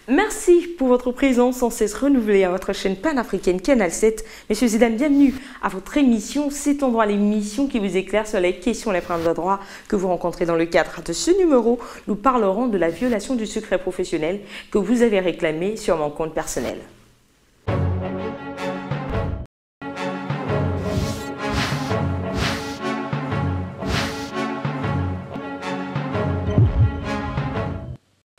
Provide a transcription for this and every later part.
Merci pour votre présence sans cesse renouvelée à votre chaîne panafricaine Canal 7. Messieurs et dames, bienvenue à votre émission C'est ton droit, l'émission qui vous éclaire sur les questions et les problèmes de droit que vous rencontrez dans le cadre de ce numéro. Nous parlerons de la violation du secret professionnel que vous avez réclamé sur mon compte personnel.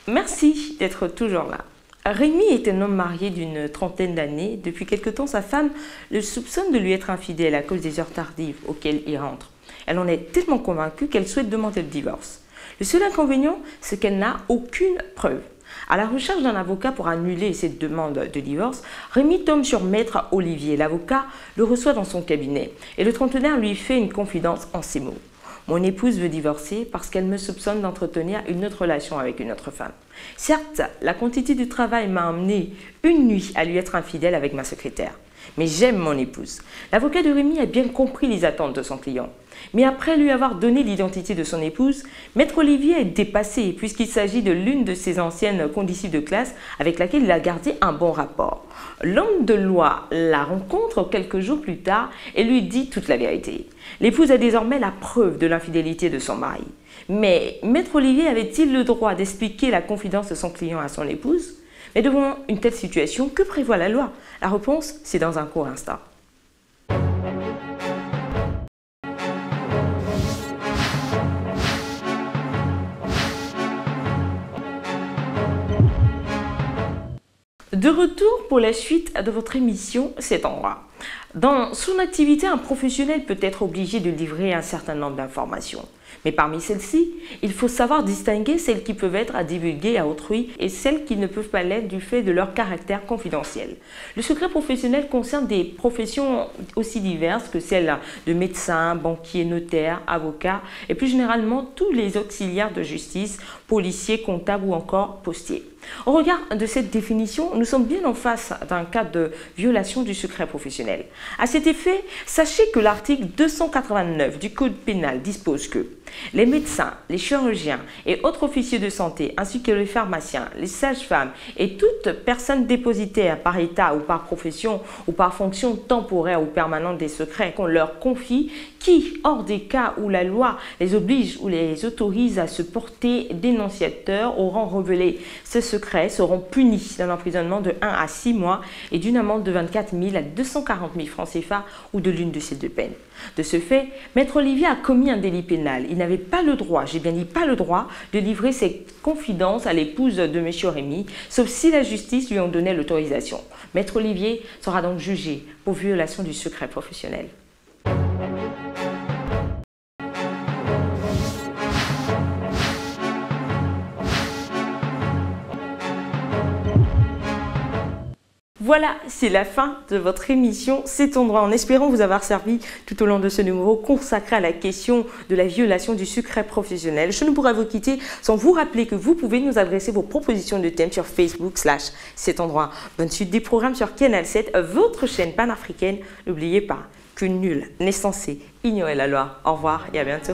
Merci d'être toujours là. Rémi est un homme marié d'une trentaine d'années. Depuis quelque temps, sa femme le soupçonne de lui être infidèle à cause des heures tardives auxquelles il rentre. Elle en est tellement convaincue qu'elle souhaite demander le divorce. Le seul inconvénient, c'est qu'elle n'a aucune preuve. À la recherche d'un avocat pour annuler cette demande de divorce, Rémi tombe sur Maître Olivier. L'avocat le reçoit dans son cabinet et le trentenaire lui fait une confidence en ces mots. Mon épouse veut divorcer parce qu'elle me soupçonne d'entretenir une autre relation avec une autre femme. Certes, la quantité du travail m'a amené une nuit à lui être infidèle avec ma secrétaire. Mais j'aime mon épouse. L'avocat de Rémi a bien compris les attentes de son client. Mais après lui avoir donné l'identité de son épouse, Maître Olivier est dépassé puisqu'il s'agit de l'une de ses anciennes condisciples de classe avec laquelle il a gardé un bon rapport. L'homme de loi la rencontre quelques jours plus tard et lui dit toute la vérité. L'épouse a désormais la preuve de l'infidélité de son mari. Mais Maître Olivier avait-il le droit d'expliquer la confidence de son client à son épouse? Mais devant une telle situation, que prévoit la loi? La réponse, c'est dans un court instant. De retour pour la suite de votre émission C'est ton droit. Dans son activité, un professionnel peut être obligé de livrer un certain nombre d'informations. Mais parmi celles-ci, il faut savoir distinguer celles qui peuvent être à divulguer à autrui et celles qui ne peuvent pas l'être du fait de leur caractère confidentiel. Le secret professionnel concerne des professions aussi diverses que celles de médecins, banquiers, notaires, avocats et plus généralement tous les auxiliaires de justice, policiers, comptables ou encore postiers. Au regard de cette définition, nous sommes bien en face d'un cas de violation du secret professionnel. À cet effet, sachez que l'article 289 du Code pénal dispose que les médecins, les chirurgiens et autres officiers de santé, ainsi que les pharmaciens, les sages-femmes et toute personne dépositaire par état ou par profession ou par fonction temporaire ou permanente des secrets qu'on leur confie, qui, hors des cas où la loi les oblige ou les autorise à se porter dénonciateurs, auront révélé ce secret seront punis d'un emprisonnement de 1 à 6 mois et d'une amende de 24 000 à 240 000 francs CFA ou de l'une de ces deux peines. De ce fait, Maître Olivier a commis un délit pénal. Il n'avait pas le droit, j'ai bien dit pas le droit, de livrer ses confidences à l'épouse de M. Rémi, sauf si la justice lui en donnait l'autorisation. Maître Olivier sera donc jugé pour violation du secret professionnel. Voilà, c'est la fin de votre émission C'est ton droit, en espérant vous avoir servi tout au long de ce numéro consacré à la question de la violation du secret professionnel. Je ne pourrais vous quitter sans vous rappeler que vous pouvez nous adresser vos propositions de thèmes sur Facebook / C'est ton droit. Bonne suite des programmes sur Canal 7, votre chaîne panafricaine. N'oubliez pas que nul n'est censé ignorer la loi. Au revoir et à bientôt.